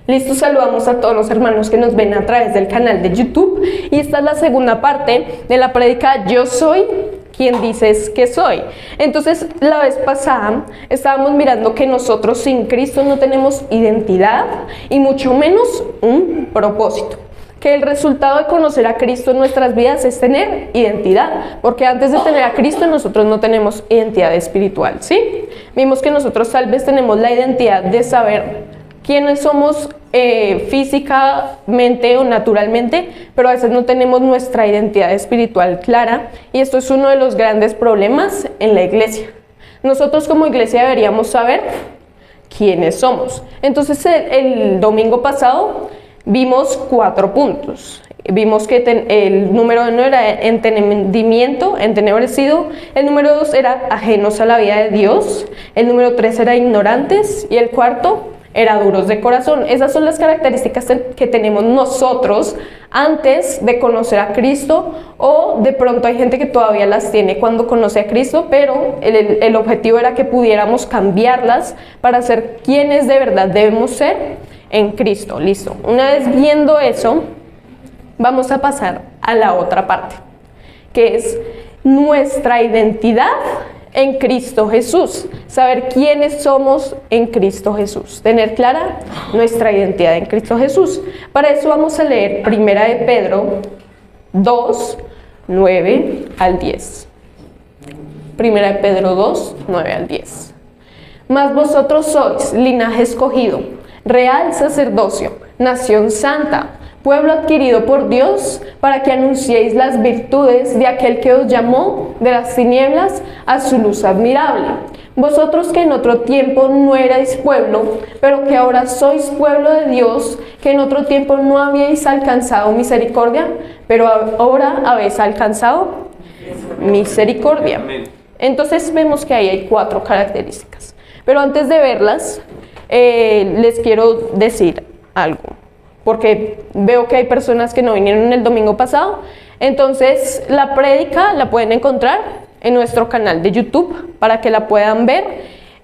Listo, saludamos a todos los hermanos que nos ven a través del canal de YouTube y esta es la segunda parte de la prédica Yo soy quien dices que soy. Entonces, la vez pasada estábamos mirando que nosotros sin Cristo no tenemos identidad y mucho menos un propósito. Que el resultado de conocer a Cristo en nuestras vidas es tener identidad, porque antes de tener a Cristo nosotros no tenemos identidad espiritual, ¿sí? Vimos que nosotros tal vez tenemos la identidad de saber quiénes somos físicamente o naturalmente, pero a veces no tenemos nuestra identidad espiritual clara, y esto es uno de los grandes problemas en la iglesia. Nosotros como iglesia deberíamos saber quiénes somos. Entonces el domingo pasado vimos 4 puntos. Vimos que el número 1 era entendimiento, entenebrecido. El número 2 era ajenos a la vida de Dios. El número 3 era ignorantes. Y el cuarto era duros de corazón. Esas son las características que tenemos nosotros antes de conocer a Cristo, o de pronto hay gente que todavía las tiene cuando conoce a Cristo, pero el objetivo era que pudiéramos cambiarlas para ser quienes de verdad debemos ser en Cristo. Listo. Una vez viendo eso, vamos a pasar a la otra parte, que es nuestra identidad en Cristo Jesús. Saber quiénes somos en Cristo Jesús. Tener clara nuestra identidad en Cristo Jesús. Para eso vamos a leer 1 de Pedro 2, 9 al 10. 1 de Pedro 2, 9 al 10. Mas vosotros sois linaje escogido, real sacerdocio, nación santa, pueblo adquirido por Dios, para que anunciéis las virtudes de aquel que os llamó de las tinieblas a su luz admirable. Vosotros que en otro tiempo no erais pueblo, pero que ahora sois pueblo de Dios, que en otro tiempo no habíais alcanzado misericordia, pero ahora habéis alcanzado misericordia. Entonces vemos que ahí hay 4 características. Pero antes de verlas, les quiero decir algo, porque veo que hay personas que no vinieron el domingo pasado. Entonces la prédica la pueden encontrar en nuestro canal de YouTube para que la puedan ver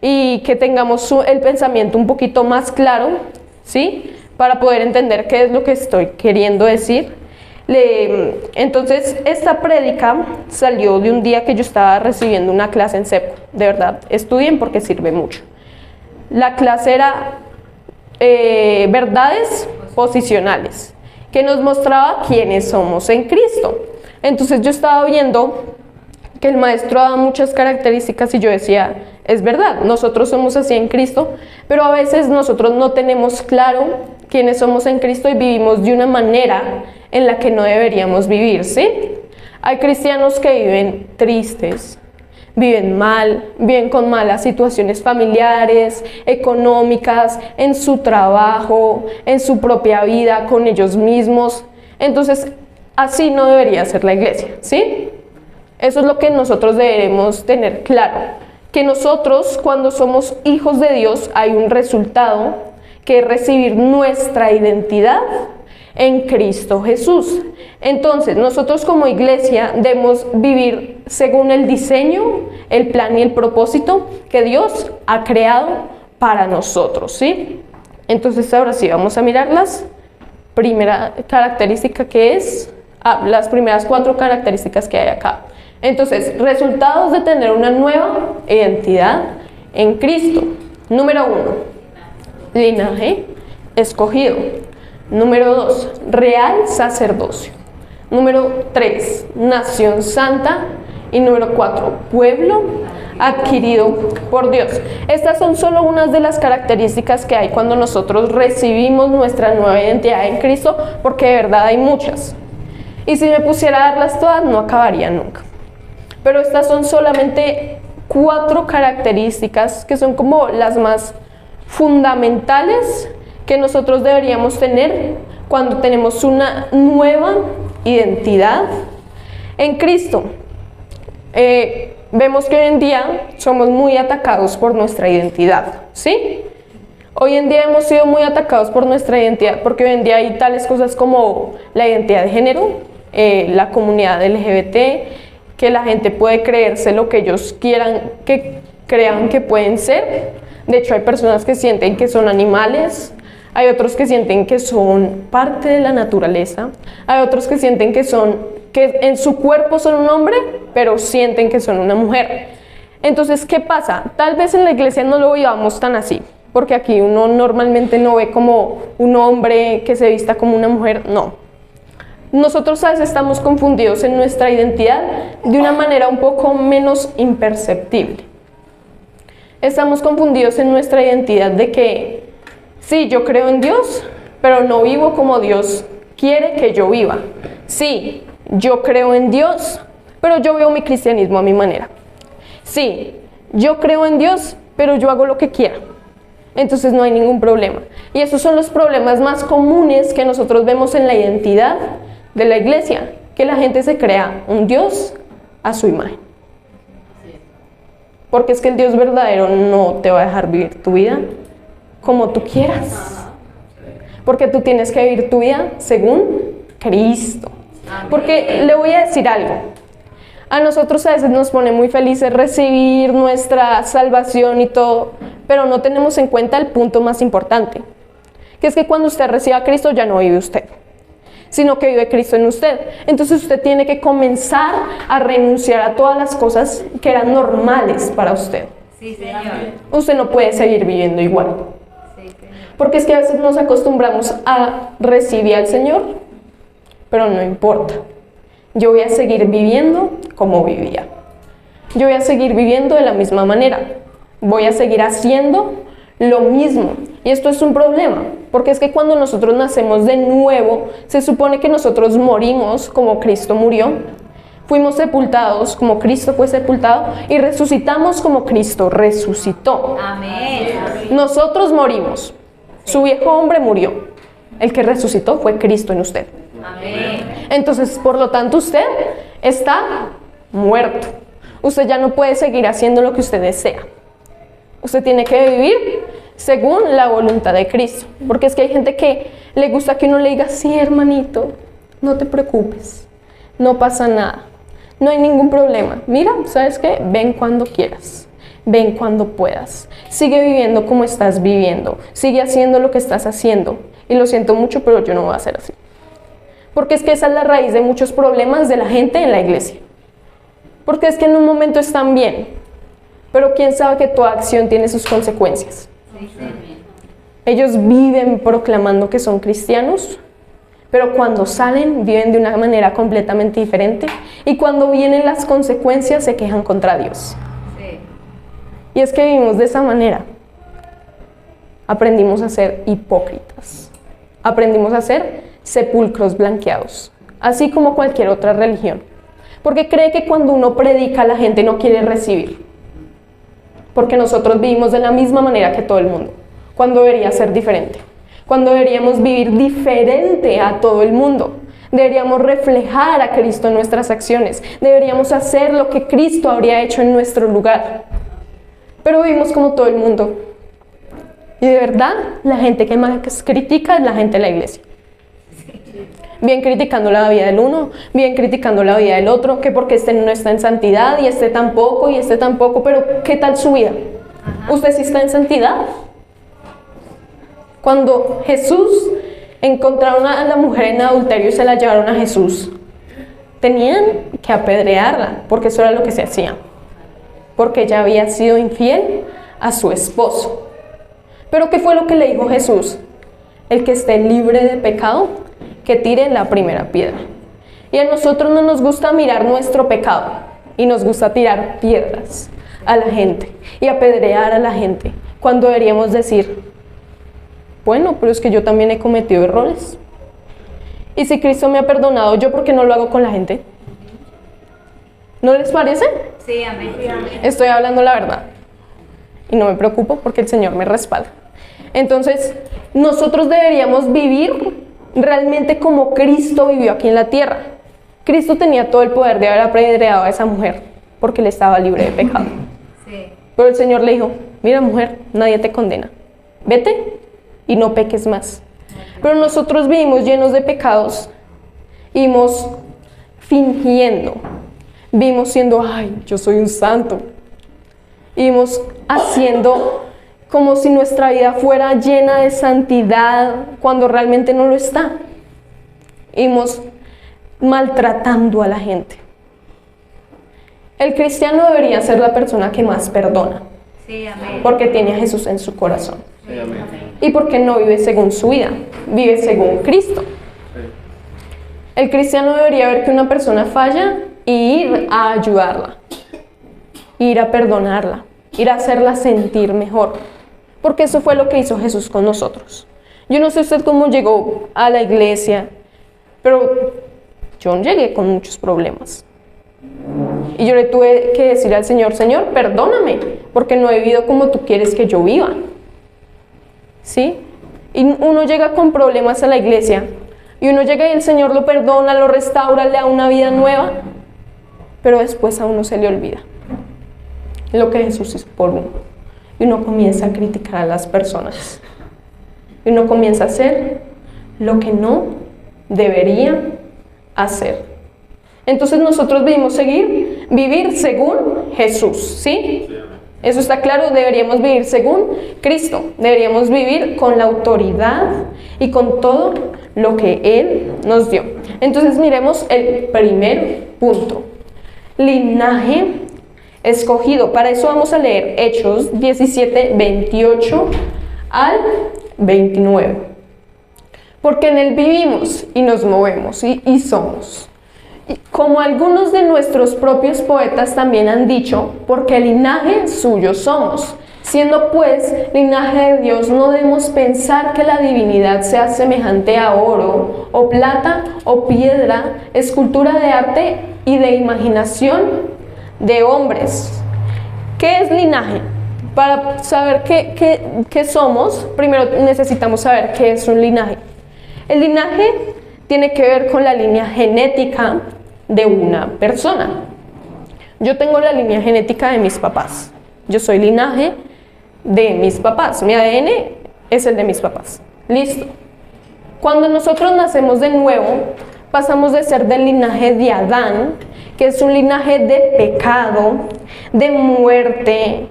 y que tengamos el pensamiento un poquito más claro, ¿sí? Para poder entender qué es lo que estoy queriendo decir. Entonces esta prédica salió de un día que yo estaba recibiendo una clase en CEPCO. De verdad, estudien porque sirve mucho. La clase era verdades posicionales, que nos mostraba quiénes somos en Cristo. Entonces yo estaba viendo que el maestro daba muchas características y yo decía, es verdad, nosotros somos así en Cristo, pero a veces nosotros no tenemos claro quiénes somos en Cristo y vivimos de una manera en la que no deberíamos vivir, ¿sí? Hay cristianos que viven tristes, viven mal, viven con malas situaciones familiares, económicas, en su trabajo, en su propia vida, con ellos mismos. Entonces, así no debería ser la iglesia, ¿sí? Eso es lo que nosotros debemos tener claro, que nosotros cuando somos hijos de Dios hay un resultado, que es recibir nuestra identidad en Cristo Jesús. Entonces, nosotros como iglesia debemos vivir según el diseño, el plan y el propósito que Dios ha creado para nosotros, ¿sí? Entonces, ahora sí, vamos a mirarlas. Primera característica que es, las primeras 4 características que hay acá. Entonces, resultados de tener una nueva identidad en Cristo. Número 1, linaje escogido. Número 2, real sacerdocio. Número 3, nación santa. Y número 4, pueblo adquirido por Dios. Estas son solo unas de las características que hay cuando nosotros recibimos nuestra nueva identidad en Cristo, porque de verdad hay muchas. Y si me pusiera a darlas todas, no acabaría nunca. Pero estas son solamente 4 características que son como las más fundamentales que nosotros deberíamos tener cuando tenemos una nueva identidad en Cristo. Vemos que hoy en día somos muy atacados por nuestra identidad, ¿sí? Hoy en día hemos sido muy atacados por nuestra identidad, porque hoy en día hay tales cosas como la identidad de género, la comunidad LGBT, que la gente puede creerse lo que ellos quieran, que crean que pueden ser. De hecho, hay personas que sienten que son animales, hay otros que sienten que son parte de la naturaleza, hay otros que sienten que en su cuerpo son un hombre, pero sienten que son una mujer. Entonces, ¿qué pasa? Tal vez en la iglesia no lo veamos tan así, porque aquí uno normalmente no ve como un hombre que se vista como una mujer, no. Nosotros a veces estamos confundidos en nuestra identidad de una manera un poco menos imperceptible. Estamos confundidos en nuestra identidad de que, sí, yo creo en Dios, pero no vivo como Dios quiere que yo viva. Sí, yo creo en Dios, pero yo veo mi cristianismo a mi manera. Sí, yo creo en Dios, pero yo hago lo que quiera. Entonces no hay ningún problema. Y esos son los problemas más comunes que nosotros vemos en la identidad de la iglesia, que la gente se crea un Dios a su imagen. Porque es que el Dios verdadero no te va a dejar vivir tu vida como tú quieras. Porque tú tienes que vivir tu vida según Cristo. Porque le voy a decir algo. A nosotros a veces nos pone muy felices recibir nuestra salvación y todo, pero no tenemos en cuenta el punto más importante, que es que cuando usted reciba a Cristo ya no vive usted, sino que vive Cristo en usted. Entonces usted tiene que comenzar a renunciar a todas las cosas que eran normales para usted. Sí, Señor. Usted no puede seguir viviendo igual. Sí, Señor. Porque es que a veces nos acostumbramos a recibir al Señor, pero no importa. Yo voy a seguir viviendo como vivía. Yo voy a seguir viviendo de la misma manera. Voy a seguir haciendo lo mismo. Y esto es un problema, porque es que cuando nosotros nacemos de nuevo, se supone que nosotros morimos como Cristo murió, fuimos sepultados como Cristo fue sepultado y resucitamos como Cristo resucitó. Amén. Nosotros morimos, su viejo hombre murió, el que resucitó fue Cristo en usted. Amén. Entonces, por lo tanto, usted está muerto. Usted ya no puede seguir haciendo lo que usted desea. Usted tiene que vivir según la voluntad de Cristo. Porque es que hay gente que le gusta que uno le diga, sí, hermanito, no te preocupes, no pasa nada, no hay ningún problema. Mira, ¿sabes qué? Ven cuando quieras, ven cuando puedas. Sigue viviendo como estás viviendo, sigue haciendo lo que estás haciendo. Y lo siento mucho, pero yo no voy a hacer así. Porque es que esa es la raíz de muchos problemas de la gente en la iglesia. Porque es que en un momento están bien, pero quién sabe que toda acción tiene sus consecuencias. Ellos viven proclamando que son cristianos, pero cuando salen viven de una manera completamente diferente y cuando vienen las consecuencias se quejan contra Dios. Y es que vivimos de esa manera. Aprendimos a ser hipócritas, aprendimos a ser sepulcros blanqueados, así como cualquier otra religión, porque cree que cuando uno predica la gente no quiere recibir, porque nosotros vivimos de la misma manera que todo el mundo, cuando debería ser diferente, cuando deberíamos vivir diferente a todo el mundo, deberíamos reflejar a Cristo en nuestras acciones, deberíamos hacer lo que Cristo habría hecho en nuestro lugar, pero vivimos como todo el mundo, y de verdad la gente que más critica es la gente de la iglesia. Bien criticando la vida del uno, bien criticando la vida del otro, que porque este no está en santidad y este tampoco, pero ¿qué tal su vida? ¿Usted sí está en santidad? Cuando Jesús encontraron a la mujer en adulterio y se la llevaron a Jesús, tenían que apedrearla, porque eso era lo que se hacía, porque ella había sido infiel a su esposo. Pero ¿qué fue lo que le dijo Jesús? El que esté libre de pecado, que tire la primera piedra. Y a nosotros no nos gusta mirar nuestro pecado y nos gusta tirar piedras a la gente y apedrear a la gente, cuando deberíamos decir, bueno, pero es que yo también he cometido errores. Y si Cristo me ha perdonado, ¿yo por qué no lo hago con la gente? ¿No les parece? Sí, amén. Estoy hablando la verdad y no me preocupo porque el Señor me respalda. Entonces, nosotros deberíamos vivir realmente como Cristo vivió aquí en la tierra. Cristo tenía todo el poder de haber apedreado a esa mujer porque él estaba libre de pecado. Sí. Pero el Señor le dijo, mira mujer, nadie te condena, vete y no peques más. Pero nosotros vivimos llenos de pecados, vivimos fingiendo, vivimos siendo, ay, yo soy un santo, vivimos haciendo como si nuestra vida fuera llena de santidad cuando realmente no lo está. Íbamos maltratando a la gente. El cristiano debería ser la persona que más perdona, Sí, amén. porque tiene a Jesús en su corazón. Sí, amén. Y porque no vive según su vida, vive según Cristo. Sí. El cristiano debería ver que una persona falla y ir a ayudarla, ir a perdonarla, ir a hacerla sentir mejor, porque eso fue lo que hizo Jesús con nosotros. Yo no sé usted cómo llegó a la iglesia, pero yo llegué con muchos problemas. Y yo le tuve que decir al Señor, Señor, perdóname, porque no he vivido como tú quieres que yo viva. ¿Sí? Y uno llega con problemas a la iglesia, y uno llega y el Señor lo perdona, lo restaura, le da una vida nueva, pero después a uno se le olvida lo que Jesús hizo por uno. Y uno comienza a criticar a las personas. Y uno comienza a hacer lo que no debería hacer. Entonces nosotros debemos vivir según Jesús, ¿sí? Eso está claro, deberíamos vivir según Cristo, deberíamos vivir con la autoridad y con todo lo que Él nos dio. Entonces miremos el primer punto, linaje escogido. Para eso vamos a leer Hechos 17, 28 al 29. Porque en Él vivimos y nos movemos y somos. Como algunos de nuestros propios poetas también han dicho, porque linaje suyo somos. Siendo pues linaje de Dios, no debemos pensar que la divinidad sea semejante a oro, o plata, o piedra, escultura de arte y de imaginación de hombres. ¿Qué es linaje? Para saber qué somos, primero necesitamos saber qué es un linaje. El linaje tiene que ver con la línea genética de una persona. Yo tengo la línea genética de mis papás. Yo soy linaje de mis papás. Mi ADN es el de mis papás. Listo. Cuando nosotros nacemos de nuevo, pasamos de ser del linaje de Adán, que es un linaje de pecado, de muerte,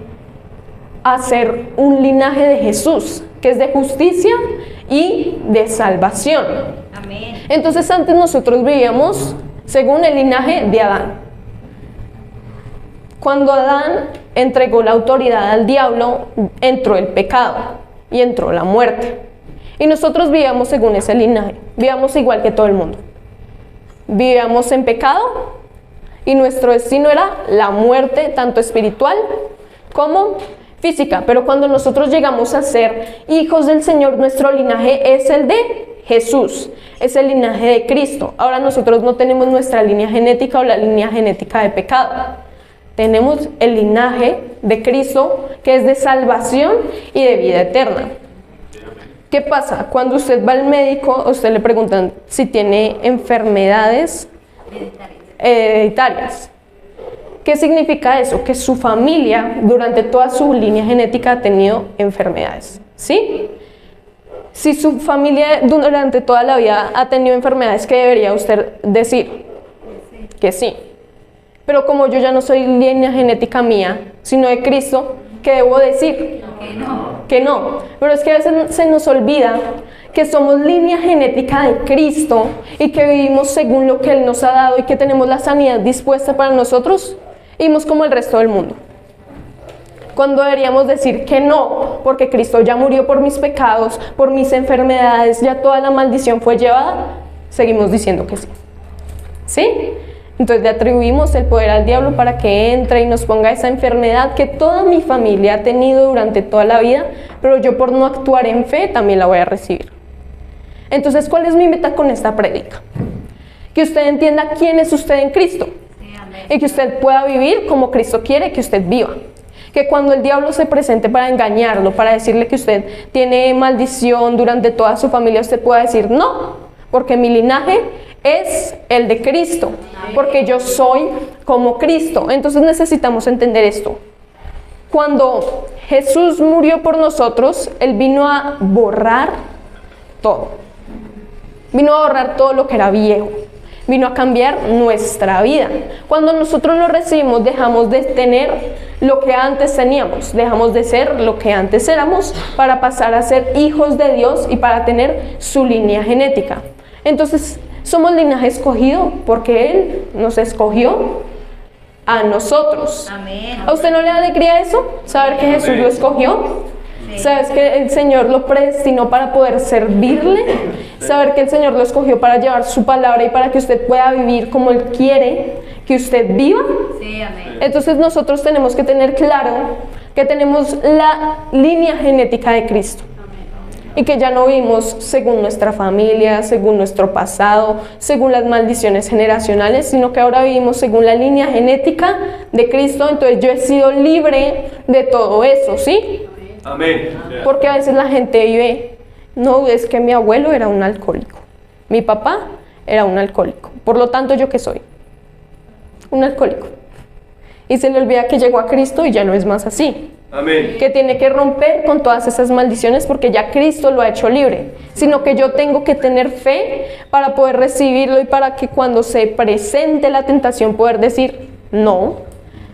a ser un linaje de Jesús, que es de justicia y de salvación. Amén. Entonces antes nosotros vivíamos según el linaje de Adán. Cuando Adán entregó la autoridad al diablo, entró el pecado y entró la muerte. Y nosotros vivíamos según ese linaje, vivíamos igual que todo el mundo. Vivíamos en pecado y nuestro destino era la muerte, tanto espiritual como física. Pero cuando nosotros llegamos a ser hijos del Señor, nuestro linaje es el de Jesús, es el linaje de Cristo. Ahora nosotros no tenemos nuestra línea genética o la línea genética de pecado. Tenemos el linaje de Cristo, que es de salvación y de vida eterna. ¿Qué pasa? Cuando usted va al médico, a usted le preguntan si tiene enfermedades hereditarias. ¿Qué significa eso? Que su familia, durante toda su línea genética, ha tenido enfermedades, ¿sí? Si su familia durante toda la vida ha tenido enfermedades, ¿qué debería usted decir? Que sí. Pero como yo ya no soy línea genética mía, sino de Cristo, ¿qué debo decir? Que no. Que no. Pero es que a veces se nos olvida que somos línea genética de Cristo y que vivimos según lo que Él nos ha dado y que tenemos la sanidad dispuesta para nosotros, vivimos como el resto del mundo. Cuando deberíamos decir que no, porque Cristo ya murió por mis pecados, por mis enfermedades, ya toda la maldición fue llevada, seguimos diciendo que sí. ¿Sí? Entonces le atribuimos el poder al diablo para que entre y nos ponga esa enfermedad que toda mi familia ha tenido durante toda la vida, pero yo por no actuar en fe también la voy a recibir. Entonces, ¿cuál es mi meta con esta prédica? Que usted entienda quién es usted en Cristo Sí, amén. y que usted pueda vivir como Cristo quiere que usted viva. Que cuando el diablo se presente para engañarlo, para decirle que usted tiene maldición durante toda su familia, usted pueda decir no, porque mi linaje es el de Cristo, porque yo soy como Cristo. Entonces necesitamos entender esto. Cuando Jesús murió por nosotros, Él vino a borrar todo. Vino a borrar todo lo que era viejo. vino a cambiar nuestra vida. Cuando nosotros lo recibimos, dejamos de tener lo que antes teníamos, dejamos de ser lo que antes éramos para pasar a ser hijos de Dios y para tener su línea genética. Entonces, somos linaje escogido porque Él nos escogió a nosotros. Amén. ¿A usted no le da alegría eso? ¿Saber que Jesús lo escogió? Sí. ¿Sabes que el Señor lo predestinó para poder servirle? ¿Saber que el Señor lo escogió para llevar su palabra y para que usted pueda vivir como Él quiere que usted viva? Sí, amén. Entonces nosotros tenemos que tener claro que tenemos la línea genética de Cristo. Y que ya no vivimos según nuestra familia, según nuestro pasado, según las maldiciones generacionales, sino que ahora vivimos según la línea genética de Cristo. Entonces yo he sido libre de todo eso, ¿sí? Amén. Porque a veces la gente vive, no, es que mi abuelo era un alcohólico, mi papá era un alcohólico, por lo tanto, ¿yo qué soy? Un alcohólico. Y se le olvida que llegó a Cristo y ya no es más así. Amén. Que tiene que romper con todas esas maldiciones porque ya Cristo lo ha hecho libre, sino que yo tengo que tener fe para poder recibirlo y para que cuando se presente la tentación poder decir no,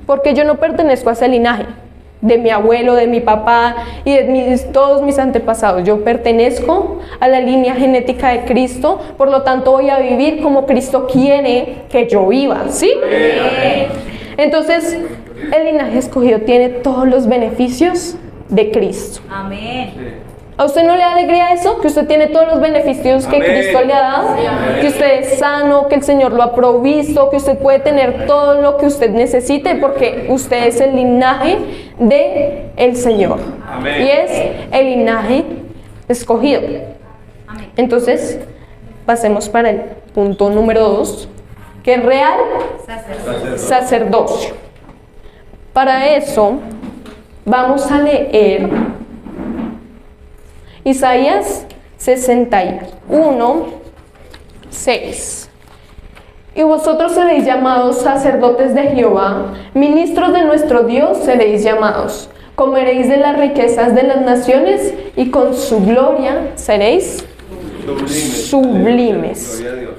porque yo no pertenezco a ese linaje de mi abuelo, de mi papá y de todos mis antepasados. Yo pertenezco a la línea genética de Cristo, por lo tanto voy a vivir como Cristo quiere que yo viva, ¿sí? Entonces, el linaje escogido tiene todos los beneficios de Cristo. Amén. ¿A usted no le da alegría eso? Que usted tiene todos los beneficios que Amén. Cristo le ha dado, que usted es sano, que el Señor lo ha provisto, que usted puede tener todo lo que usted necesite porque usted es el linaje de el Señor. Amén. Y es el linaje escogido. Amén. Entonces, pasemos para el punto número 2, que es real Sacerdote. sacerdocio. Para eso, vamos a leer Isaías 61, 6. Y vosotros seréis llamados sacerdotes de Jehová, ministros de nuestro Dios seréis llamados. Comeréis de las riquezas de las naciones y con su gloria seréis sublimes. Gloria a Dios.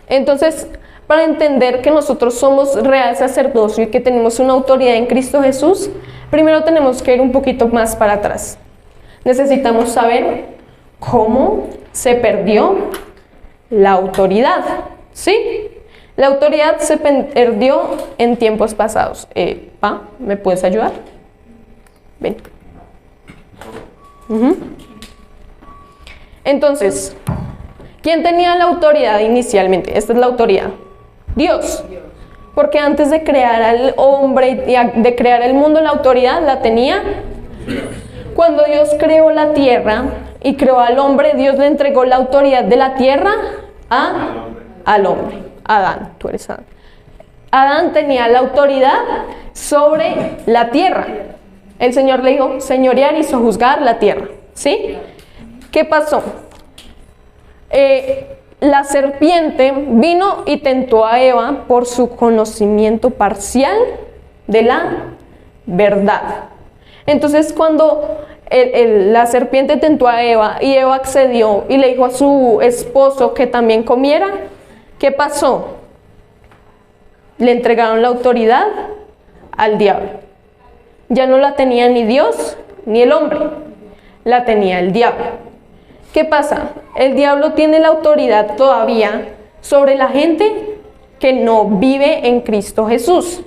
Entonces, para entender que nosotros somos real sacerdocio y que tenemos una autoridad en Cristo Jesús, primero tenemos que ir un poquito más para atrás. Necesitamos saber cómo se perdió la autoridad, ¿sí? La autoridad se perdió en tiempos pasados. Pa, ¿me puedes ayudar? Ven. Entonces, ¿quién tenía la autoridad inicialmente? Esta es la autoridad. Dios. Porque antes de crear al hombre y de crear el mundo, la autoridad la tenía cuando Dios creó la tierra y creó al hombre. Dios le entregó la autoridad de la tierra al hombre. Adán, tú eres Adán. Adán tenía la autoridad sobre la tierra. El Señor le dijo señorear y sojuzgar la tierra, ¿sí? ¿Qué pasó? La serpiente vino y tentó a Eva por su conocimiento parcial de la verdad. Entonces, cuando la serpiente tentó a Eva y Eva accedió y le dijo a su esposo que también comiera, ¿qué pasó? Le entregaron la autoridad al diablo. Ya no la tenía ni Dios ni el hombre, la tenía el diablo. ¿Qué pasa? El diablo tiene la autoridad todavía sobre la gente que no vive en Cristo Jesús.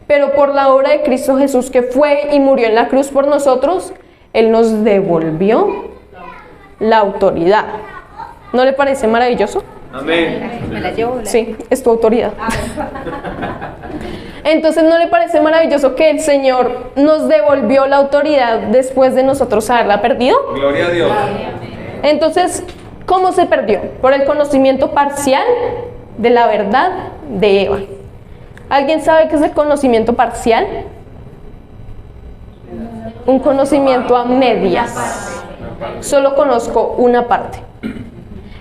Pero por la obra de Cristo Jesús que fue y murió en la cruz por nosotros, Él nos devolvió la autoridad. ¿No le parece maravilloso? Amén. Me la llevo. Sí, es tu autoridad. Entonces, ¿no le parece maravilloso que el Señor nos devolvió la autoridad después de nosotros haberla perdido? Gloria a Dios. Entonces, ¿cómo se perdió? Por el conocimiento parcial de la verdad de Eva. ¿Alguien sabe qué es el conocimiento parcial? Un conocimiento a medias. Solo conozco una parte.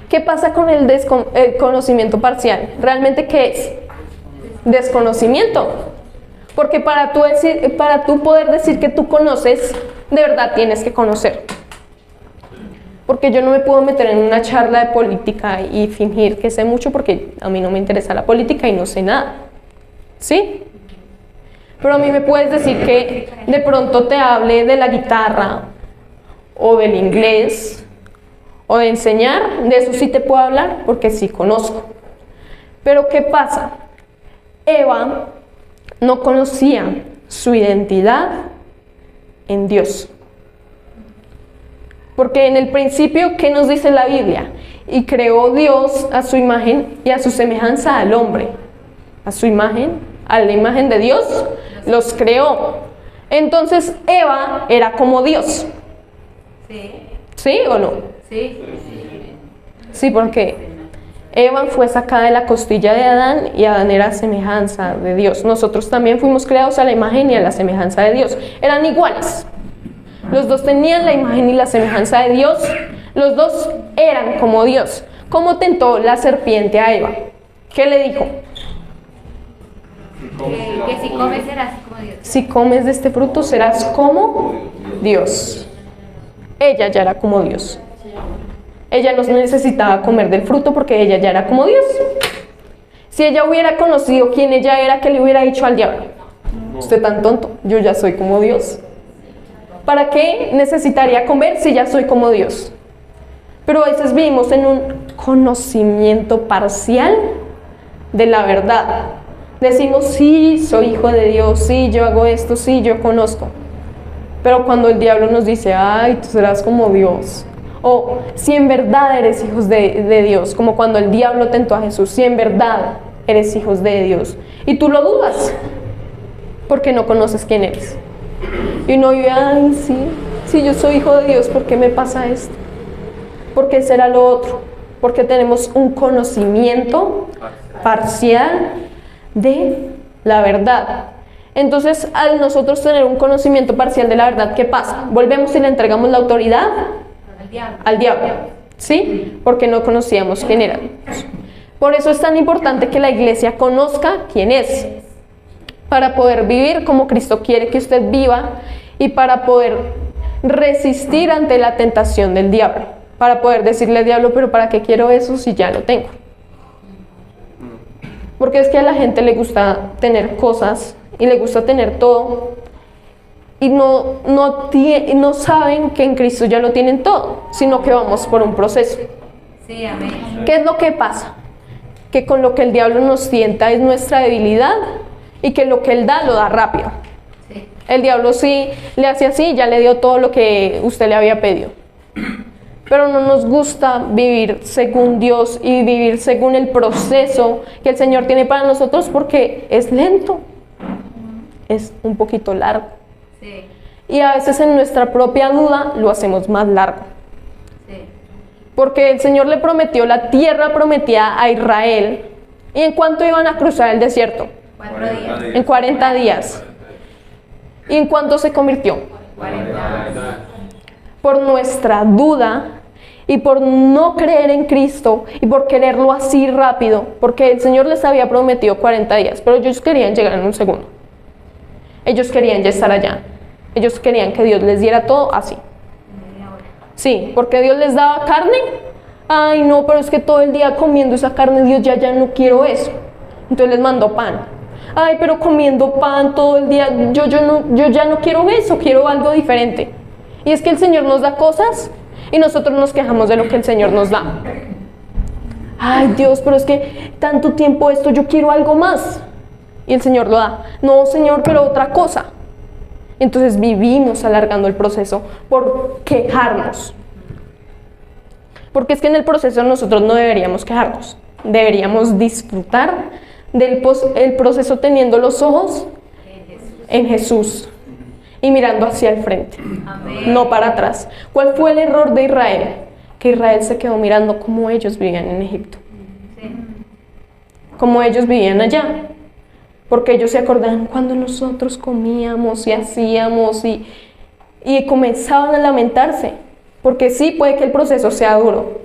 ¿Qué pasa con el conocimiento parcial? ¿Realmente qué es? Desconocimiento. Porque para tú poder decir que tú conoces, de verdad tienes que conocer. Porque yo no me puedo meter en una charla de política y fingir que sé mucho porque a mí no me interesa la política y no sé nada. ¿Sí? Pero a mí me puedes decir que de pronto te hable de la guitarra o del inglés o de enseñar, de eso sí te puedo hablar porque sí conozco. Pero ¿qué pasa? Eva no conocía su identidad en Dios. Porque en el principio, ¿qué nos dice la Biblia? Y creó Dios a su imagen y a su semejanza al hombre. A su imagen, a la imagen de Dios, los creó. Entonces Eva era como Dios. Sí. ¿Sí o no? Sí. Sí, porque Eva fue sacada de la costilla de Adán y Adán era semejanza de Dios. Nosotros también fuimos creados a la imagen y a la semejanza de Dios. Eran iguales. Los dos tenían la imagen y la semejanza de Dios. Los dos eran como Dios. ¿Cómo tentó la serpiente a Eva? ¿Qué le dijo? Que si comes serás como Dios. Si comes de este fruto serás como Dios. Ella ya era como Dios. Ella no necesitaba comer del fruto porque ella ya era como Dios. Si ella hubiera conocido quién ella era, ¿qué le hubiera dicho al diablo? Usted tan tonto, yo ya soy como Dios. ¿Para qué necesitaría comer si ya soy como Dios? Pero a veces vivimos en un conocimiento parcial de la verdad. Decimos, sí, soy hijo de Dios, sí, yo hago esto, sí, yo conozco. Pero cuando el diablo nos dice, ay, tú serás como Dios. O si en verdad eres hijos de Dios, como cuando el diablo tentó a Jesús, si en verdad eres hijos de Dios. Y tú lo dudas, porque no conoces quién eres. Y uno vive, ay, sí, yo soy hijo de Dios, ¿por qué me pasa esto? ¿Por qué será lo otro? Porque tenemos un conocimiento parcial de la verdad. Entonces, al nosotros tener un conocimiento parcial de la verdad, ¿qué pasa? Volvemos y le entregamos la autoridad al diablo, ¿sí? Porque no conocíamos quién era. Por eso es tan importante que la iglesia conozca quién es, para poder vivir como Cristo quiere que usted viva y para poder resistir ante la tentación del diablo, para poder decirle al diablo, pero ¿para qué quiero eso si ya lo tengo? Porque es que a la gente le gusta tener cosas y le gusta tener todo y no saben que en Cristo ya lo tienen todo, sino que vamos por un proceso. Sí, amén. ¿Qué es lo que pasa? Que con lo que el diablo nos tienta es nuestra debilidad y que lo que él da lo da rápido. Sí. El diablo sí le hace así, ya le dio todo lo que usted le había pedido. Pero no nos gusta vivir según Dios y vivir según el proceso que el Señor tiene para nosotros porque es lento, es un poquito largo. Sí. Y a veces en nuestra propia duda lo hacemos más largo. Sí. Porque el Señor le prometió la tierra prometida a Israel. ¿Y en cuánto iban a cruzar el desierto? 4 días. En 40 días. ¿Y en cuánto se convirtió? 40. Por nuestra duda y por no creer en Cristo y por quererlo así rápido, porque el Señor les había prometido 40 días, pero ellos querían llegar en un segundo. Ellos querían ya estar allá. Ellos querían que Dios les diera todo así. Sí, porque Dios les daba carne. Ay, no, pero es que todo el día comiendo esa carne, Dios ya no quiero eso. Entonces les mandó pan. Ay, pero comiendo pan todo el día, yo ya no quiero eso, quiero algo diferente. Y es que el Señor nos da cosas y nosotros nos quejamos de lo que el Señor nos da. Ay, Dios, pero es que tanto tiempo esto, yo quiero algo más. Y el Señor lo da. No, Señor, pero otra cosa. Entonces vivimos alargando el proceso por quejarnos. Porque es que en el proceso nosotros no deberíamos quejarnos. Deberíamos disfrutar del el proceso teniendo los ojos en Jesús y mirando hacia el frente, Amén. no para atrás. ¿Cuál fue el error de Israel? Que Israel se quedó mirando cómo ellos vivían en Egipto, Sí. cómo ellos vivían allá. Porque ellos se acordaban cuando nosotros comíamos y hacíamos y comenzaban a lamentarse. Porque sí, puede que el proceso sea duro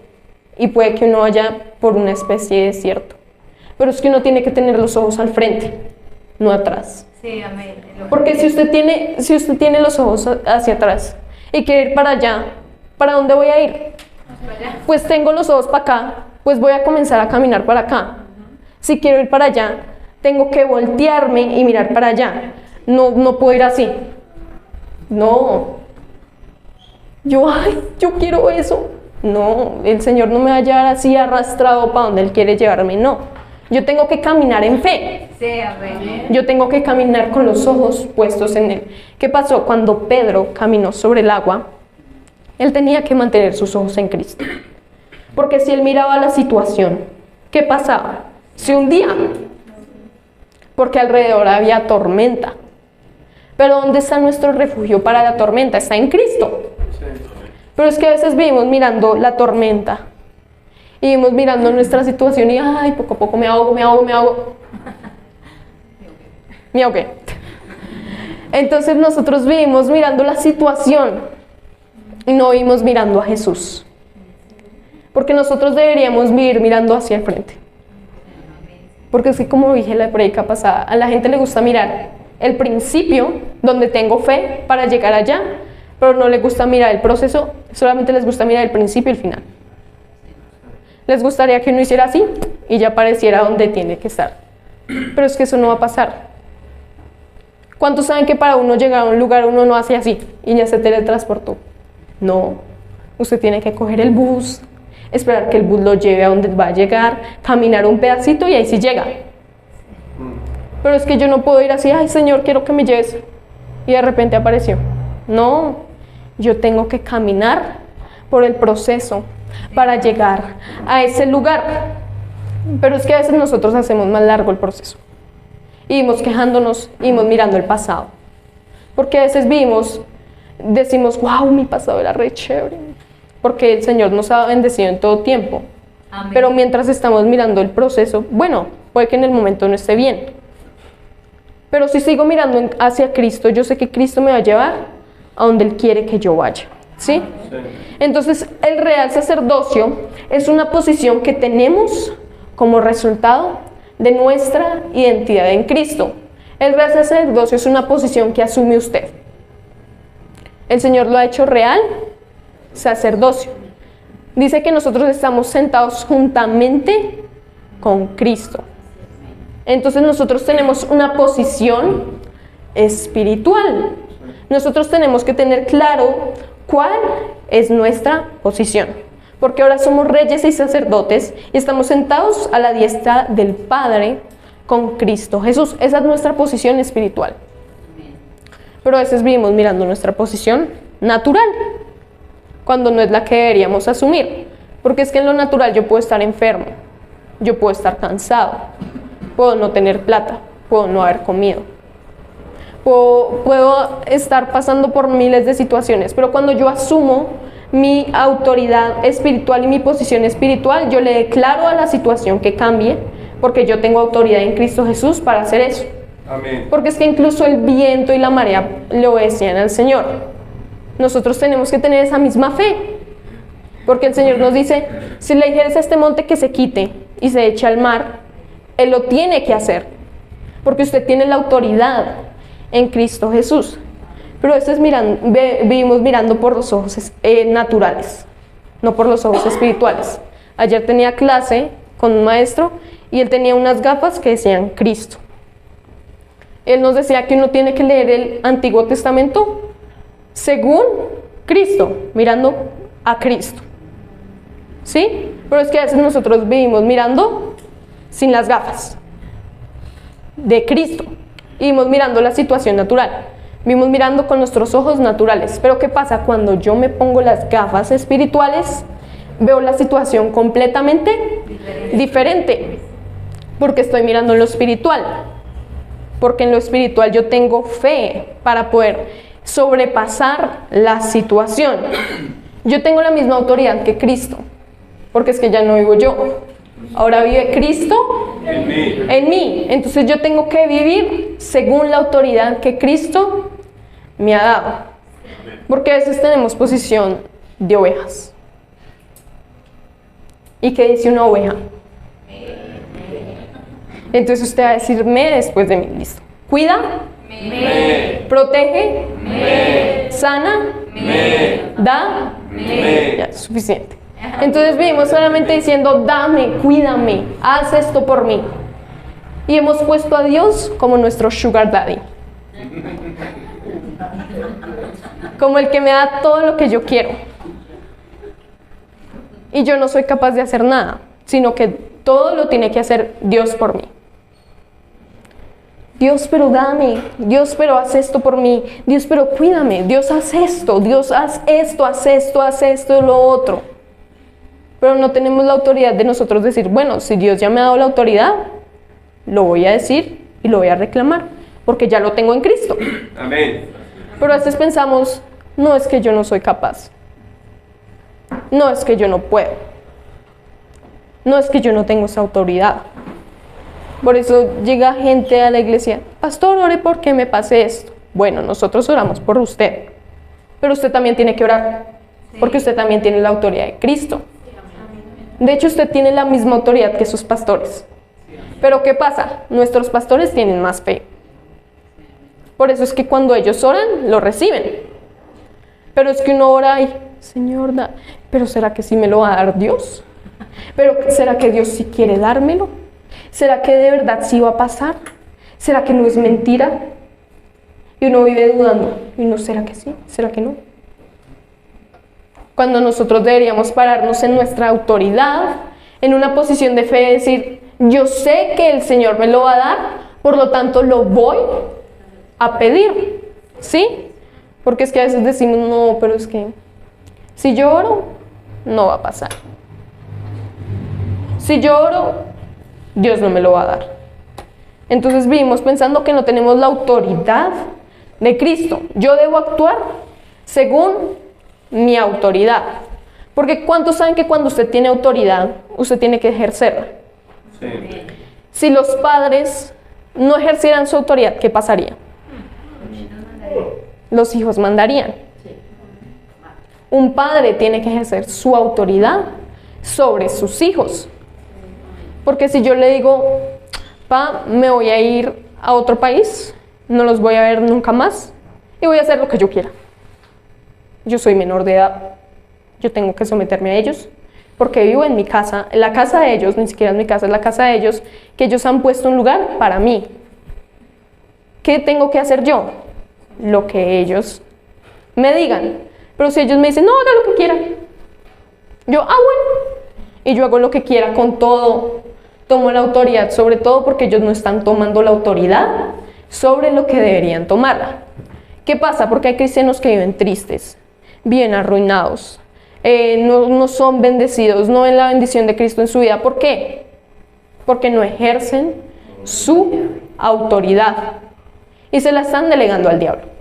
y puede que uno vaya por una especie de desierto. Pero es que uno tiene que tener los ojos al frente, no atrás. Sí, amén. Porque si usted tiene los ojos hacia atrás y quiere ir para allá, ¿para dónde voy a ir? Pues tengo los ojos para acá, pues voy a comenzar a caminar para acá. Si quiero ir para allá, tengo que voltearme y mirar para allá. No puedo ir así. No. Yo quiero eso. No, el Señor no me va a llevar así arrastrado para donde Él quiere llevarme, no. Yo tengo que caminar en fe. Sí, amén. Yo tengo que caminar con los ojos puestos en Él. ¿Qué pasó? Cuando Pedro caminó sobre el agua, él tenía que mantener sus ojos en Cristo. Porque si él miraba la situación, ¿qué pasaba? Se hundía. Porque alrededor había tormenta. Pero ¿dónde está nuestro refugio para la tormenta? Está en Cristo. Pero es que a veces vivimos mirando la tormenta. Y vivimos mirando nuestra situación y ay, poco a poco me ahogo. Me ahogué. Entonces nosotros vivimos mirando la situación y no vivimos mirando a Jesús. Porque nosotros deberíamos vivir mirando hacia el frente. Porque es que como dije en la predica pasada, a la gente le gusta mirar el principio, donde tengo fe para llegar allá, pero no les gusta mirar el proceso, solamente les gusta mirar el principio y el final. Les gustaría que uno hiciera así y ya apareciera donde tiene que estar. Pero es que eso no va a pasar. ¿Cuántos saben que para uno llegar a un lugar uno no hace así y ya se teletransportó? No, usted tiene que coger el bus, esperar que el bus lo lleve a donde va a llegar, caminar un pedacito y ahí sí llega. Pero es que yo no puedo ir así, ay Señor, quiero que me lleves. Y de repente apareció. No, yo tengo que caminar por el proceso para llegar a ese lugar. Pero es que a veces nosotros hacemos más largo el proceso. Y vivimos quejándonos, y vivimos mirando el pasado. Porque a veces decimos, wow, mi pasado era re chévere. Porque el Señor nos ha bendecido en todo tiempo. Amén. Pero mientras estamos mirando el proceso, bueno, puede que en el momento no esté bien. Pero si sigo mirando hacia Cristo, yo sé que Cristo me va a llevar a donde Él quiere que yo vaya. ¿Sí? Entonces, el real sacerdocio es una posición que tenemos como resultado de nuestra identidad en Cristo. El real sacerdocio es una posición que asume usted. El Señor lo ha hecho real sacerdocio. Dice que nosotros estamos sentados juntamente con Cristo. Entonces nosotros tenemos una posición espiritual. Nosotros tenemos que tener claro cuál es nuestra posición. Porque ahora somos reyes y sacerdotes y estamos sentados a la diestra del Padre con Cristo Jesús. Esa es nuestra posición espiritual. Pero a veces vivimos mirando nuestra posición natural, cuando no es la que deberíamos asumir. Porque es que en lo natural yo puedo estar enfermo, yo puedo estar cansado, puedo no tener plata, puedo no haber comido, puedo estar pasando por miles de situaciones, pero cuando yo asumo mi autoridad espiritual y mi posición espiritual, yo le declaro a la situación que cambie, porque yo tengo autoridad en Cristo Jesús para hacer eso. Amén. Porque es que incluso el viento y la marea le obedecían al Señor. Nosotros tenemos que tener esa misma fe, porque el Señor nos dice, si le dijeres a este monte que se quite y se eche al mar, Él lo tiene que hacer, porque usted tiene la autoridad en Cristo Jesús. Pero esto es vivimos mirando por los ojos naturales, no por los ojos espirituales. Ayer tenía clase con un maestro y él tenía unas gafas que decían Cristo. Él nos decía que uno tiene que leer el Antiguo Testamento según Cristo, mirando a Cristo. ¿Sí? Pero es que a veces nosotros vivimos mirando sin las gafas de Cristo. Y vivimos mirando la situación natural. Vivimos mirando con nuestros ojos naturales. Pero ¿qué pasa? Cuando yo me pongo las gafas espirituales, veo la situación completamente diferente. Porque estoy mirando en lo espiritual. Porque en lo espiritual yo tengo fe para poder sobrepasar la situación. Yo tengo la misma autoridad que Cristo, porque es que ya no vivo yo, ahora vive Cristo en mí. Entonces yo tengo que vivir según la autoridad que Cristo me ha dado, porque a veces tenemos posición de ovejas. ¿Y qué dice una oveja? Entonces usted va a decir me después de mí, listo. Cuida, protege, sana, da, ya es suficiente. Entonces vivimos solamente diciendo, dame, cuídame, haz esto por mí. Y hemos puesto a Dios como nuestro sugar daddy. Como el que me da todo lo que yo quiero. Y yo no soy capaz de hacer nada, sino que todo lo tiene que hacer Dios por mí. Dios, pero dame. Dios, pero haz esto por mí. Dios, pero cuídame. Dios, haz esto. Dios, haz esto, haz esto, haz esto, lo otro. Pero no tenemos la autoridad de nosotros decir, bueno, si Dios ya me ha dado la autoridad, lo voy a decir y lo voy a reclamar, porque ya lo tengo en Cristo. Amén. Pero a veces pensamos, no, es que yo no soy capaz. No, es que yo no puedo. No, es que yo no tengo esa autoridad. Por eso llega gente a la iglesia, pastor, ore porque me pase esto. Bueno, nosotros oramos por usted, pero usted también tiene que orar, porque usted también tiene la autoridad de Cristo. De hecho, usted tiene la misma autoridad que sus pastores. Pero ¿qué pasa? Nuestros pastores tienen más fe. Por eso es que cuando ellos oran, lo reciben. Pero es que uno ora y, Señor, ¿pero será que sí me lo va a dar Dios? ¿Pero será que Dios sí quiere dármelo? ¿Será que de verdad sí va a pasar? ¿Será que no es mentira? Y uno vive dudando. ¿Y no será que sí? ¿Será que no? Cuando nosotros deberíamos pararnos en nuestra autoridad, en una posición de fe, y decir, yo sé que el Señor me lo va a dar, por lo tanto lo voy a pedir. ¿Sí? Porque es que a veces decimos, no, pero es que si yo oro, no va a pasar. Si yo oro, Dios no me lo va a dar. Entonces vivimos pensando que no tenemos la autoridad de Cristo. Yo debo actuar según mi autoridad. Porque ¿cuántos saben que cuando usted tiene autoridad, usted tiene que ejercerla? Sí. Si los padres no ejercieran su autoridad, ¿qué pasaría? Los hijos mandarían. Un padre tiene que ejercer su autoridad sobre sus hijos. Porque si yo le digo, pa, me voy a ir a otro país, no los voy a ver nunca más y voy a hacer lo que yo quiera. Yo soy menor de edad, yo tengo que someterme a ellos, porque vivo en mi casa, en la casa de ellos, ni siquiera es mi casa, es la casa de ellos, que ellos han puesto un lugar para mí. ¿Qué tengo que hacer yo? Lo que ellos me digan. Pero si ellos me dicen, no, haga lo que quiera, yo, bueno, y yo hago lo que quiera con todo, tomo la autoridad sobre todo porque ellos no están tomando la autoridad sobre lo que deberían tomarla. ¿Qué pasa? Porque hay cristianos que viven tristes, viven arruinados, no son bendecidos, no ven la bendición de Cristo en su vida. ¿Por qué? Porque no ejercen su autoridad y se la están delegando al diablo.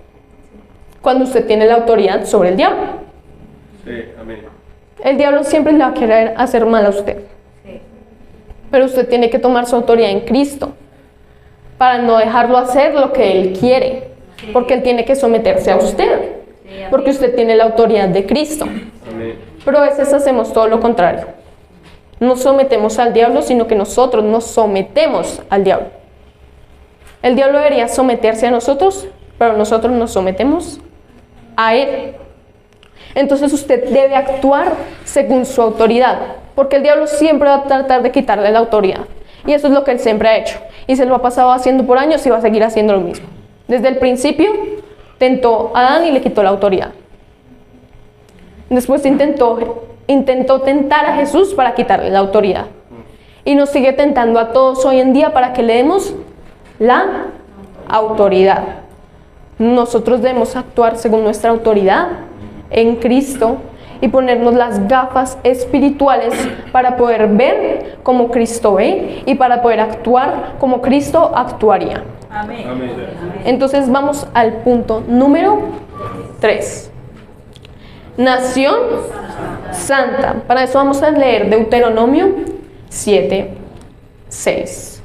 Cuando usted tiene la autoridad sobre el diablo. Sí, amén. El diablo siempre le va a querer hacer mal a usted. Pero usted tiene que tomar su autoridad en Cristo para no dejarlo hacer lo que Él quiere. Porque Él tiene que someterse a usted. Porque usted tiene la autoridad de Cristo. Amén. Pero a veces hacemos todo lo contrario. No sometemos al diablo, sino que nosotros nos sometemos al diablo. El diablo debería someterse a nosotros, pero nosotros nos sometemos a Él. Entonces usted debe actuar según su autoridad, porque el diablo siempre va a tratar de quitarle la autoridad. Y eso es lo que él siempre ha hecho. Y se lo ha pasado haciendo por años y va a seguir haciendo lo mismo. Desde el principio tentó a Adán y le quitó la autoridad. Después intentó tentar a Jesús para quitarle la autoridad. Y nos sigue tentando a todos hoy en día para que le demos la autoridad. Nosotros debemos actuar según nuestra autoridad en Cristo y ponernos las gafas espirituales para poder ver como Cristo ve y para poder actuar como Cristo actuaría. Amén. Amén. Entonces vamos al punto número 3. Nación santa. Para eso vamos a leer Deuteronomio 7:6.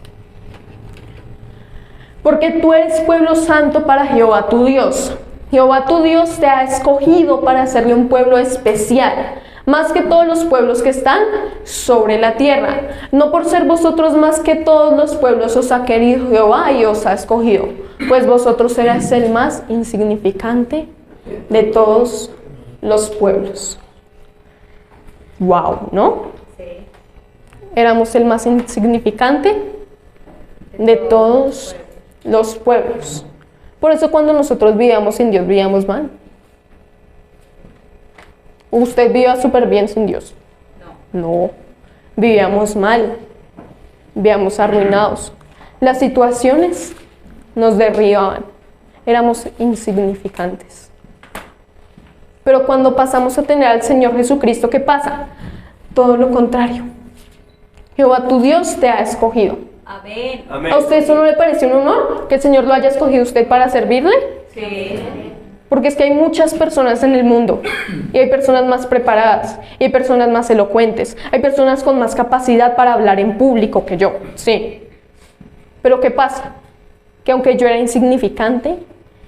Porque tú eres pueblo santo para Jehová tu Dios. Jehová tu Dios te ha escogido para hacerle un pueblo especial, más que todos los pueblos que están sobre la tierra. No por ser vosotros más que todos los pueblos os ha querido Jehová y os ha escogido, pues vosotros erais el más insignificante de todos los pueblos. Wow, ¿no? Sí. Éramos el más insignificante de todos los pueblos. Por eso cuando nosotros vivíamos sin Dios, vivíamos mal. Usted vivía súper bien sin Dios. No, vivíamos mal, vivíamos arruinados. Las situaciones nos derribaban, éramos insignificantes. Pero cuando pasamos a tener al Señor Jesucristo, ¿qué pasa? Todo lo contrario. Jehová tu Dios te ha escogido. Amén. Amén. ¿A usted eso no le parece un honor? ¿Que el Señor lo haya escogido a usted para servirle? Sí. Porque es que hay muchas personas en el mundo y hay personas más preparadas y hay personas más elocuentes, hay personas con más capacidad para hablar en público que yo, sí. Pero ¿qué pasa? Que aunque yo era insignificante,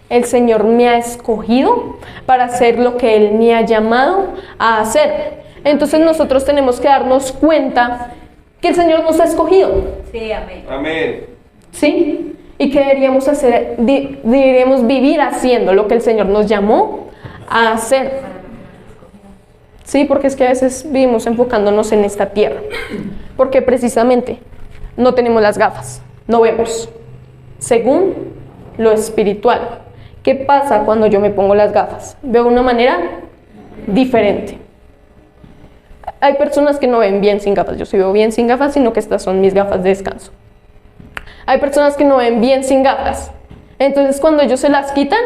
el Señor me ha escogido para hacer lo que Él me ha llamado a hacer. Entonces nosotros tenemos que darnos cuenta que el Señor nos ha escogido, Sí, amén. Amén. ¿sí? Y que deberíamos hacer, deberíamos vivir haciendo lo que el Señor nos llamó a hacer. Sí, porque es que a veces vivimos enfocándonos en esta tierra. Porque precisamente no tenemos las gafas, no vemos. Según lo espiritual. ¿Qué pasa cuando yo me pongo las gafas? Veo de una manera diferente. Hay personas que no ven bien sin gafas. Yo sí veo bien sin gafas, sino que estas son mis gafas de descanso. Hay personas que no ven bien sin gafas. Entonces cuando ellos se las quitan,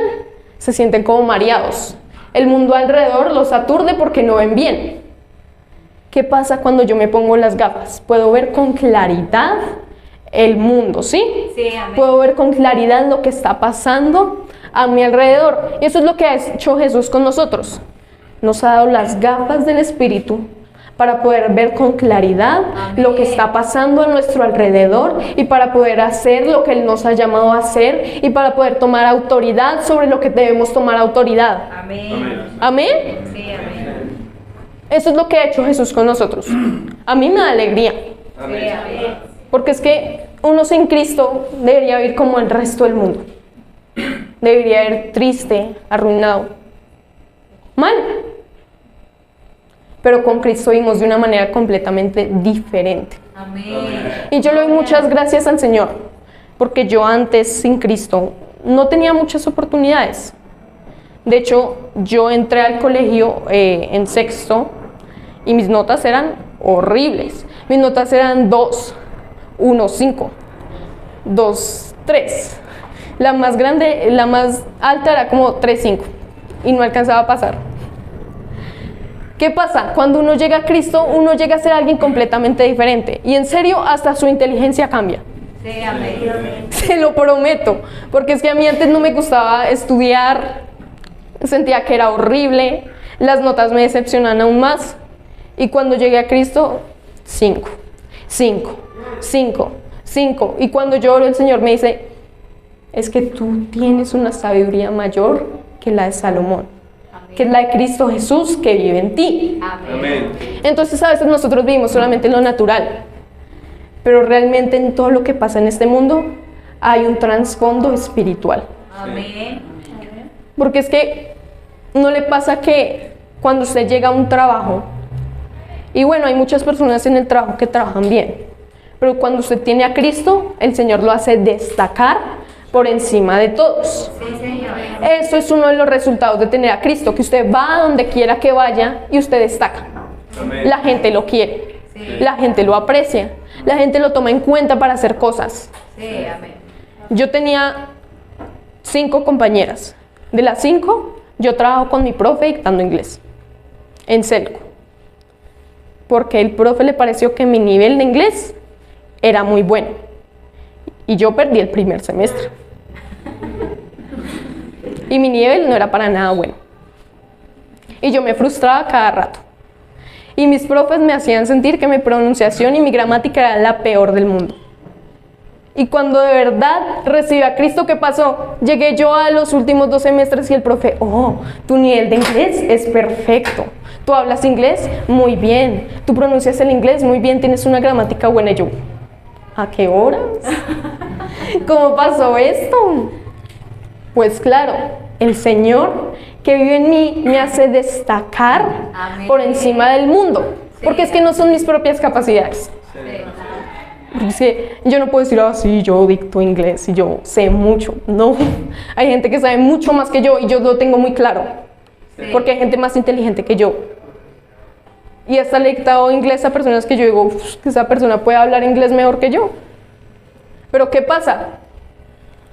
se sienten como mareados. El mundo alrededor los aturde porque no ven bien. ¿Qué pasa cuando yo me pongo las gafas? Puedo ver con claridad el mundo, ¿sí? Sí, amén. Puedo ver con claridad lo que está pasando a mi alrededor. Y eso es lo que ha hecho Jesús con nosotros. Nos ha dado las gafas del Espíritu para poder ver con claridad lo que está pasando a nuestro alrededor y para poder hacer lo que Él nos ha llamado a hacer y para poder tomar autoridad sobre lo que debemos tomar autoridad. Amén. ¿Amén? Sí, amén. Eso es lo que ha hecho Jesús con nosotros. A mí me da alegría, Sí, Amén. amén. porque es que uno sin Cristo debería vivir como el resto del mundo. Debería ir triste, arruinado, mal. Pero con Cristo vivimos de una manera completamente diferente. Amén. Y yo le doy muchas gracias al Señor, porque yo antes sin Cristo no tenía muchas oportunidades. De hecho, yo entré al colegio en sexto y mis notas eran horribles. Mis notas eran 2, 1, 5, 2, 3. La más grande, la más alta era como 3, 5 y no alcanzaba a pasar. ¿Qué pasa? Cuando uno llega a Cristo, uno llega a ser alguien completamente diferente. Y en serio, hasta su inteligencia cambia. Sí, amén. Se lo prometo. Porque es que a mí antes no me gustaba estudiar. Sentía que era horrible. Las notas me decepcionan aún más. Y cuando llegué a Cristo, 5, 5, 5, 5. Y cuando yo oro, el Señor me dice, es que tú tienes una sabiduría mayor que la de Salomón, que es la de Cristo Jesús que vive en ti. Amén. Entonces a veces nosotros vivimos solamente en lo natural, pero realmente en todo lo que pasa en este mundo hay un trasfondo espiritual. Amén. Porque es que no le pasa que cuando usted llega a un trabajo, y bueno, hay muchas personas en el trabajo que trabajan bien, pero cuando usted tiene a Cristo, el Señor lo hace destacar por encima de todos. Sí, Señor. Eso es uno de los resultados de tener a Cristo, que usted va a donde quiera que vaya y usted destaca. Amén. La gente lo quiere, Sí. la gente lo aprecia, la gente lo toma en cuenta para hacer cosas. Sí, amén. Yo tenía 5 compañeras. De las 5, yo trabajo con mi profe dictando inglés, en Celco. Porque el profe le pareció que mi nivel de inglés era muy bueno. Y yo perdí el primer semestre. Y mi nivel no era para nada bueno. Y yo me frustraba cada rato. Y mis profes me hacían sentir que mi pronunciación y mi gramática era la peor del mundo. Y cuando de verdad recibí a Cristo, ¿qué pasó? Llegué yo a los últimos 2 semestres y el profe, oh, tu nivel de inglés es perfecto. Tú hablas inglés muy bien. Tú pronuncias el inglés muy bien. Tienes una gramática buena. Y yo, ¿a qué horas? ¿Cómo pasó esto? Pues claro, el Señor que vive en mí me hace destacar Amén. por encima del mundo. Porque es que no son mis propias capacidades. Sí. Porque es que yo no puedo decir, sí, yo dicto inglés y yo sé mucho. No, hay gente que sabe mucho más que yo y yo lo tengo muy claro. Sí. Porque hay gente más inteligente que yo. Y hasta le he dictado inglés a personas que yo digo, que esa persona puede hablar inglés mejor que yo. Pero ¿qué pasa?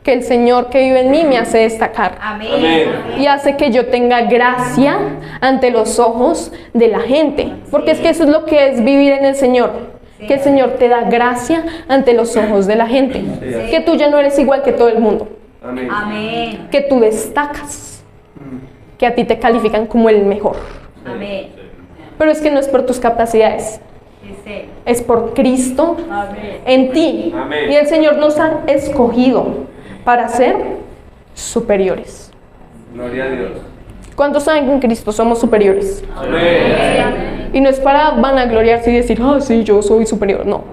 Que el Señor que vive en mí me hace destacar. Amén. Y hace que yo tenga gracia ante los ojos de la gente. Porque es que eso es lo que es vivir en el Señor. Que el Señor te da gracia ante los ojos de la gente. Que tú ya no eres igual que todo el mundo. Amén. Amén. Que tú destacas. Que a ti te califican como el mejor. Amén. Pero es que no es por tus capacidades. Dice. Es por Cristo Amén. en ti. Amén. Y el Señor nos ha escogido para ser superiores. Gloria a Dios. ¿Cuántos saben que en Cristo somos superiores? Amén. Y no es para vanagloriarse y decir, sí, yo soy superior. No.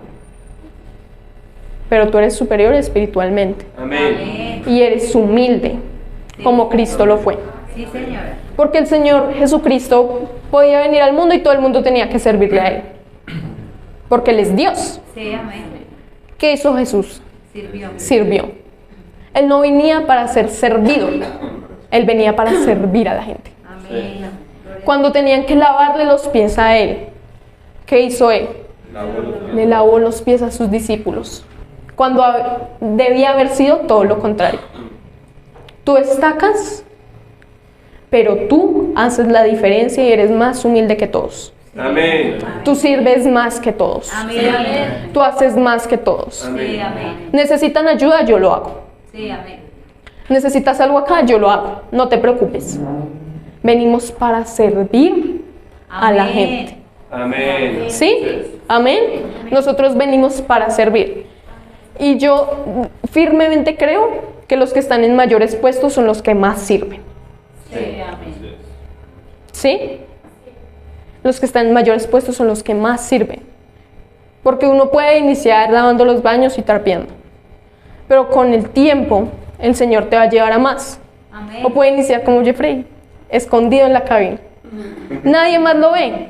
Pero tú eres superior espiritualmente. Amén. Y eres humilde, como Cristo lo fue. Sí, señora. Porque el Señor Jesucristo podía venir al mundo y todo el mundo tenía que servirle a Él. Porque Él es Dios. Sí, amén. ¿Qué hizo Jesús? Sirvió. Sirvió. Él no venía para ser servido. Él venía para servir a la gente. Amén. Cuando tenían que lavarle los pies a Él, ¿qué hizo Él? Le lavó los pies a sus discípulos. Cuando debía haber sido todo lo contrario. Tú destacas, pero tú haces la diferencia y eres más humilde que todos. Amén. Tú sirves más que todos. Amén. Tú haces más que todos. Sí, amén. ¿Necesitan ayuda? Yo lo hago. Sí, amén. ¿Necesitas algo acá? Yo lo hago. No te preocupes. Venimos para servir a la gente. Amén. ¿Sí? Amén. Nosotros venimos para servir. Y yo firmemente creo que los que están en mayores puestos son los que más sirven. Sí, amén. ¿Sí? Los que están en mayores puestos son los que más sirven. Porque uno puede iniciar lavando los baños y trapeando. Pero con el tiempo, el Señor te va a llevar a más. Amén. O puede iniciar como Jeffrey, escondido en la cabina. Nadie más lo ve,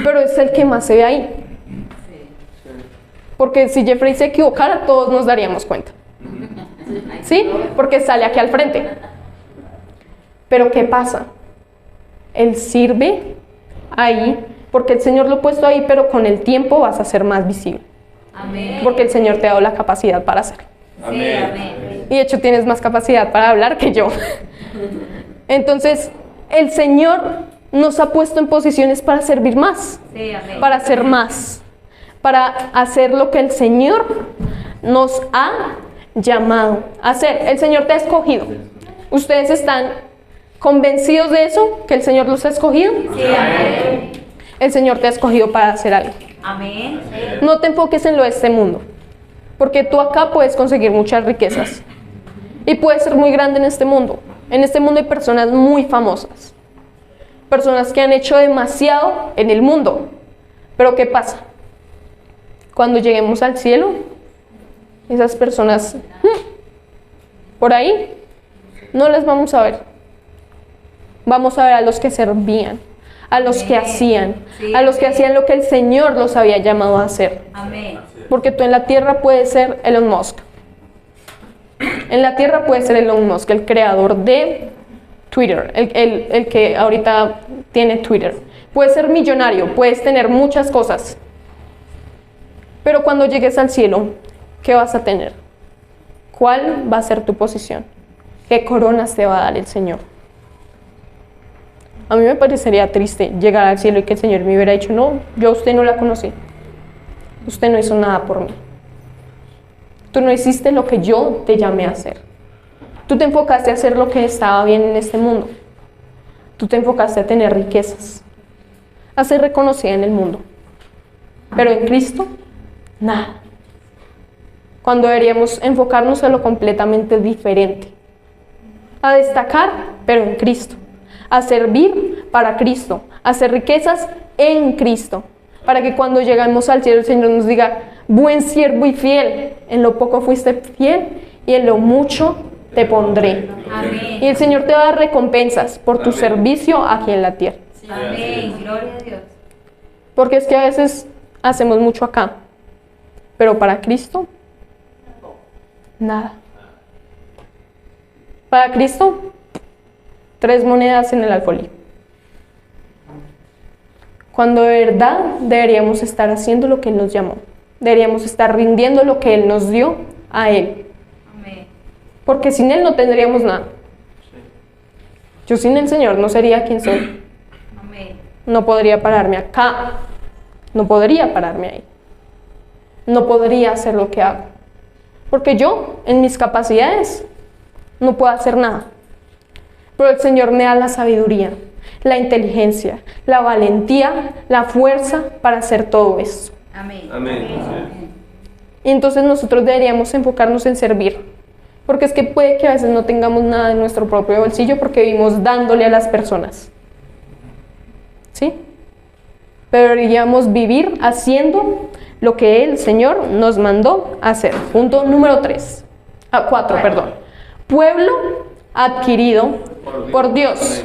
pero es el que más se ve ahí. Porque si Jeffrey se equivocara, todos nos daríamos cuenta. ¿Sí? Porque sale aquí al frente. Pero ¿qué pasa? Él sirve ahí, porque el Señor lo ha puesto ahí, pero con el tiempo vas a ser más visible. Amén. Porque el Señor te ha dado la capacidad para hacerlo. Sí, Amén. amén. Y de hecho tienes más capacidad para hablar que yo. Entonces, el Señor nos ha puesto en posiciones para servir más, Sí, amén. para hacer más, para hacer lo que el Señor nos ha llamado a hacer. El Señor te ha escogido. ¿Ustedes están convencidos de eso? ¿Que el Señor los ha escogido? Sí, amén. El Señor te ha escogido para hacer algo. Amén. No te enfoques en lo de este mundo, porque tú acá puedes conseguir muchas riquezas y puedes ser muy grande en este mundo. En este mundo hay personas muy famosas, personas que han hecho demasiado en el mundo. Pero ¿qué pasa? Cuando lleguemos al cielo, esas personas por ahí no las vamos a ver. Vamos a ver a los que servían, a los que hacían, a los que hacían lo que el Señor los había llamado a hacer. Amén. Porque tú en la tierra puedes ser Elon Musk. En la tierra puedes ser Elon Musk, el creador de Twitter, el que ahorita tiene Twitter. Puedes ser millonario, puedes tener muchas cosas. Pero cuando llegues al cielo, ¿qué vas a tener? ¿Cuál va a ser tu posición? ¿Qué coronas te va a dar el Señor? A mí me parecería triste llegar al cielo y que el Señor me hubiera dicho, no, yo a usted no la conocí. Usted no hizo nada por mí. Tú no hiciste lo que yo te llamé a hacer. Tú te enfocaste a hacer lo que estaba bien en este mundo. Tú te enfocaste a tener riquezas, a ser reconocida en el mundo. Pero en Cristo, nada. Cuando deberíamos enfocarnos a lo completamente diferente. A destacar, pero en Cristo. A servir para Cristo. A hacer riquezas en Cristo. Para que cuando lleguemos al cielo el Señor nos diga, buen siervo y fiel, en lo poco fuiste fiel y en lo mucho te pondré. Amén. Y el Señor te va a dar recompensas por tu Amén. servicio aquí en la tierra. Amén. Gloria a Dios. Porque es que a veces hacemos mucho acá, pero para Cristo, nada. Para Cristo, 3 monedas en el alfolí. Cuando de verdad deberíamos estar haciendo lo que Él nos llamó. Deberíamos estar rindiendo lo que Él nos dio a Él. Amén. Porque sin Él no tendríamos nada. Yo sin el Señor no sería quien soy. Amén. No podría pararme acá. No podría pararme ahí. No podría hacer lo que hago. Porque yo, en mis capacidades, no puedo hacer nada. Pero el Señor me da la sabiduría, la inteligencia, la valentía, la fuerza para hacer todo esto. Amén. Amén. Y entonces nosotros deberíamos enfocarnos en servir. Porque es que puede que a veces no tengamos nada en nuestro propio bolsillo porque vivimos dándole a las personas. ¿Sí? Pero deberíamos vivir haciendo lo que el Señor nos mandó hacer. Punto número 4, perdón. Pueblo adquirido por Dios.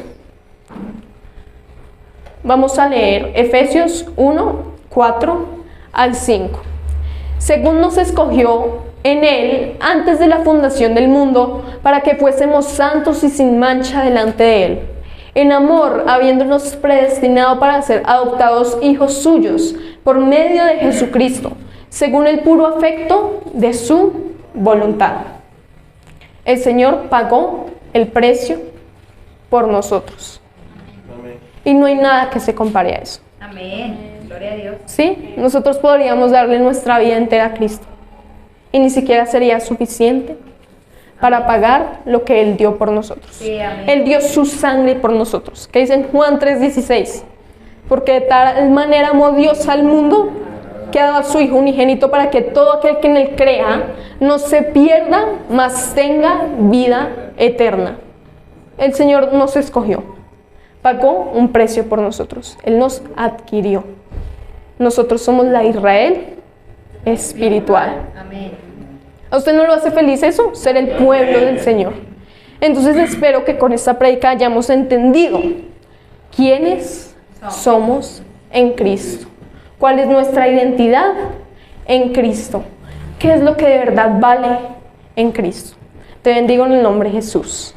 Vamos a leer Efesios 1, 4 al 5. Según nos escogió en Él antes de la fundación del mundo, para que fuésemos santos y sin mancha delante de Él. En amor, habiéndonos predestinado para ser adoptados hijos suyos, por medio de Jesucristo, según el puro afecto de su voluntad. El Señor pagó el precio por nosotros. Amén. Y no hay nada que se compare a eso. Amén. Gloria a Dios. ¿Sí? Nosotros podríamos darle nuestra vida entera a Cristo. Y ni siquiera sería suficiente para pagar lo que Él dio por nosotros. Sí, amén. Él dio su sangre por nosotros. ¿Qué dice en Juan 3:16? Porque de tal manera amó Dios al mundo que ha dado a su Hijo unigénito para que todo aquel que en Él crea no se pierda, mas tenga vida eterna. El Señor nos escogió. Pagó un precio por nosotros. Él nos adquirió. Nosotros somos la Israel espiritual. Amén. ¿A usted no lo hace feliz eso? Ser el pueblo del Señor. Entonces espero que con esta prédica hayamos entendido quiénes somos en Cristo. ¿Cuál es nuestra identidad en Cristo? ¿Qué es lo que de verdad vale en Cristo? Te bendigo en el nombre de Jesús.